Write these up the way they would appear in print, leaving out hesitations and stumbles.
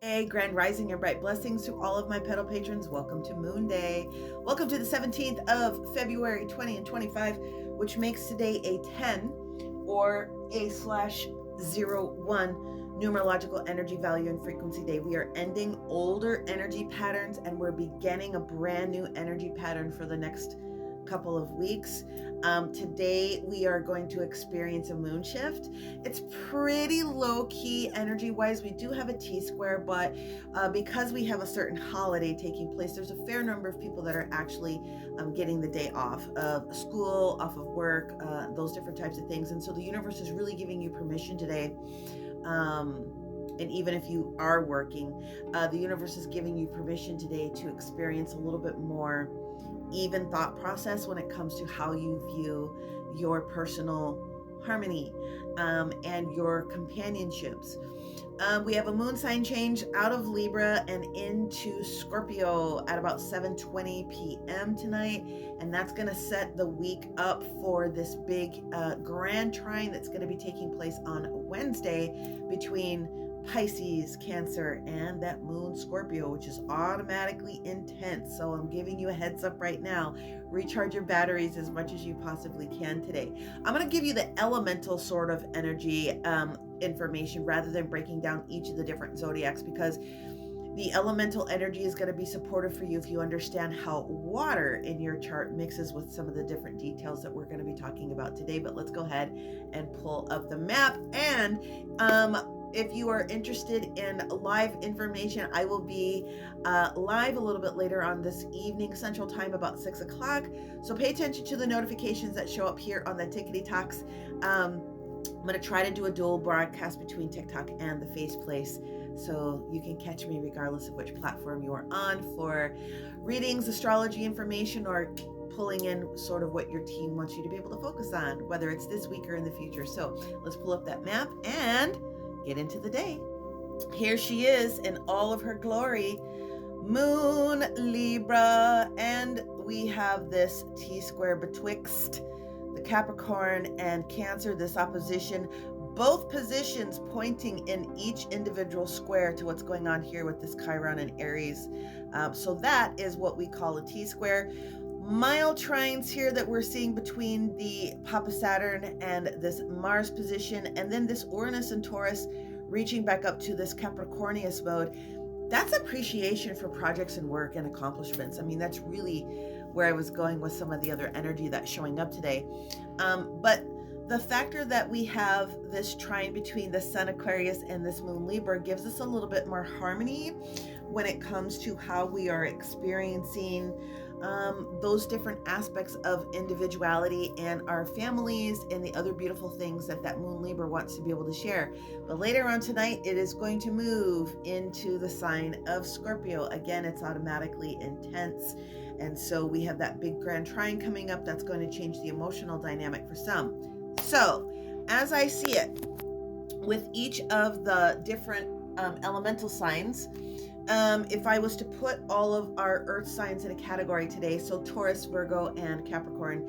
Hey, grand rising and bright blessings to all of my pedal patrons. Welcome to Moon Day. Welcome to the 17th of February 20 and 25, which makes today a 10 or A/01 numerological energy value and frequency day. We are ending older energy patterns and we're beginning a brand new energy pattern for the next couple of weeks. Today we are going to experience a moon shift. It's pretty low-key energy-wise. We do have a T-square, but because we have a certain holiday taking place, there's a fair number of people that are actually getting the day off of school, off of work, those different types of things. And so the universe is really giving you permission today. And even if you are working, the universe is giving you permission today to experience a little bit more even thought process when it comes to how you view your personal harmony and your companionships. We have a moon sign change out of Libra and into Scorpio at about 7:20 p.m. tonight, and that's going to set the week up for this big grand trine that's going to be taking place on Wednesday between Pisces, Cancer, and that moon Scorpio, which is automatically intense. So I'm giving you a heads up right now. Recharge your batteries as much as you possibly can today. I'm going to give you the elemental sort of energy information rather than breaking down each of the different zodiacs, because the elemental energy is going to be supportive for you if you understand how water in your chart mixes with some of the different details that we're going to be talking about today. But let's go ahead and pull up the map. And if you are interested in live information, I will be live a little bit later on this evening, Central Time, about 6 o'clock. So pay attention to the notifications that show up here on the Tickety Talks. I'm going to try to do a dual broadcast between TikTok and the Face Place, so you can catch me regardless of which platform you are on for readings, astrology information, or pulling in sort of what your team wants you to be able to focus on, whether it's this week or in the future. So let's pull up that map and get into the day. Here she is in all of her glory, Moon Libra, and we have this T-square betwixt the Capricorn and Cancer, this opposition, both positions pointing in each individual square to what's going on here with this Chiron and Aries. So that is what we call a T-square. Mild trines here that we're seeing between the Papa Saturn and this Mars position, and then this Uranus and Taurus reaching back up to this Capricornius mode. That's appreciation for projects and work and accomplishments. I mean, that's really where I was going with some of the other energy that's showing up today. But the factor that we have this trine between the Sun Aquarius and this Moon Libra gives us a little bit more harmony when it comes to how we are experiencing those different aspects of individuality and our families and the other beautiful things that that Moon Libra wants to be able to share. But later on tonight, it is going to move into the sign of Scorpio. Again, it's automatically intense. And so we have that big grand trine coming up that's going to change the emotional dynamic for some. So as I see it, with each of the different elemental signs, if I was to put all of our earth signs in a category today, so Taurus, Virgo, and Capricorn,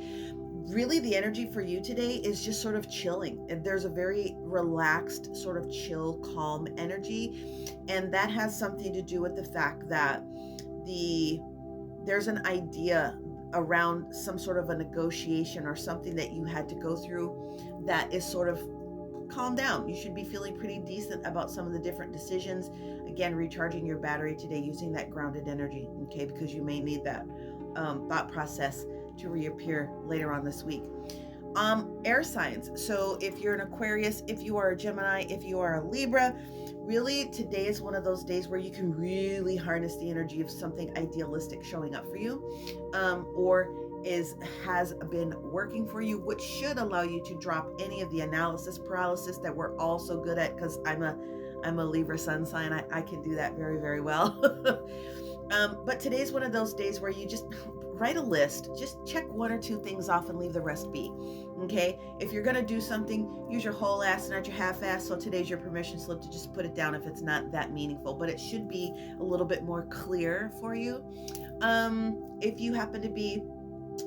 really the energy for you today is just sort of chilling. There's a very relaxed, sort of chill, calm energy. And that has something to do with the fact that there's an idea around some sort of a negotiation or something that you had to go through that is sort of calm down. You should be feeling pretty decent about some of the different decisions. Again, recharging your battery today using that grounded energy, okay, because you may need that thought process to reappear later on this week. Air signs. So if you're an Aquarius, if you are a Gemini, if you are a Libra, really today is one of those days where you can really harness the energy of something idealistic showing up for you, or has been working for you, which should allow you to drop any of the analysis paralysis that we're all so good at, because I'm a Libra sun sign. I can do that very, very well. But today's one of those days where you just write a list, just check one or two things off and leave the rest be. Okay, if you're gonna do something, use your whole ass, not your half ass. So today's your permission slip to just put it down if it's not that meaningful, but it should be a little bit more clear for you. If you happen to be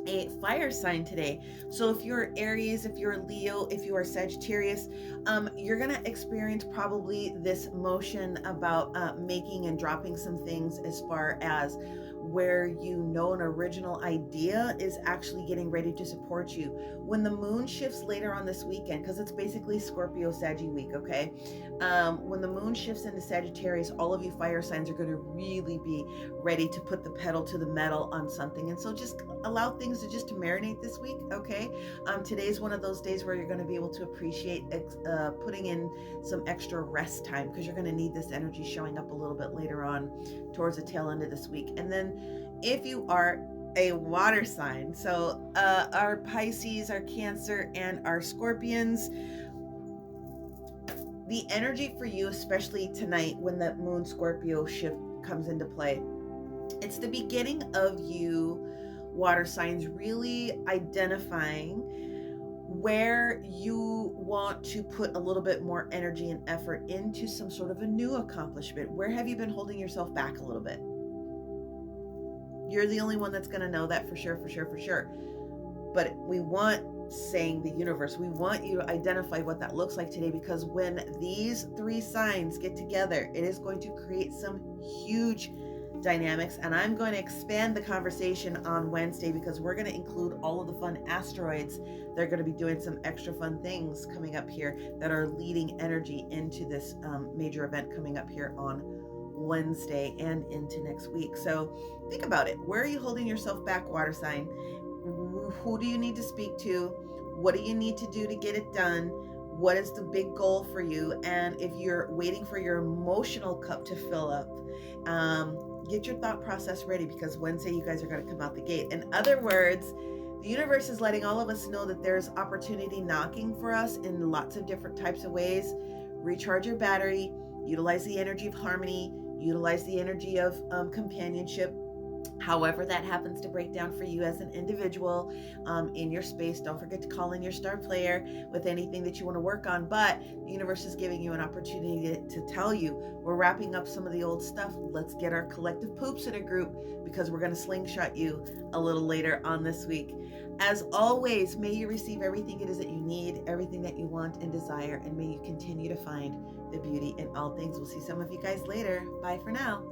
a fire sign today. So if you're Aries, if you're Leo, if you are Sagittarius, you're gonna experience probably this motion about making and dropping some things, as far as where an original idea is actually getting ready to support you. When the moon shifts later on this weekend, because it's basically Scorpio Saggy week, okay? When the moon shifts into Sagittarius, all of you fire signs are going to really be ready to put the pedal to the metal on something. And so just allow things to marinate this week, okay? Today's one of those days where you're going to be able to appreciate putting in some extra rest time, because you're going to need this energy showing up a little bit later on towards the tail end of this week. And then if you are a water sign, so our Pisces, our Cancer, and our Scorpions, the energy for you, especially tonight when the moon Scorpio shift comes into play, it's the beginning of you water signs really identifying where you want to put a little bit more energy and effort into some sort of a new accomplishment. Where have you been holding yourself back a little bit? You're the only one that's going to know that for sure. But we want, saying the universe, we want you to identify what that looks like today, because when these three signs get together, it is going to create some huge dynamics. And I'm going to expand the conversation on Wednesday, because we're going to include all of the fun asteroids. They're going to be doing some extra fun things coming up here that are leading energy into this major event coming up here on Wednesday and into next week. So think about it. Where are you holding yourself back, water sign? Who do you need to speak to? What do you need to do to get it done? What is the big goal for you? And if you're waiting for your emotional cup to fill up, get your thought process ready, because Wednesday you guys are going to come out the gate. In other words, the universe is letting all of us know that there's opportunity knocking for us in lots of different types of ways. Recharge your battery, utilize the energy of harmony, utilize the energy of companionship, however that happens to break down for you as an individual in your space. Don't forget to call in your star player with anything that you want to work on. But the universe is giving you an opportunity to tell you, we're wrapping up some of the old stuff. Let's get our collective poops in a group, because we're going to slingshot you a little later on this week. As always, may you receive everything it is that you need, everything that you want and desire, and may you continue to find the beauty in all things. We'll see some of you guys later. Bye for now.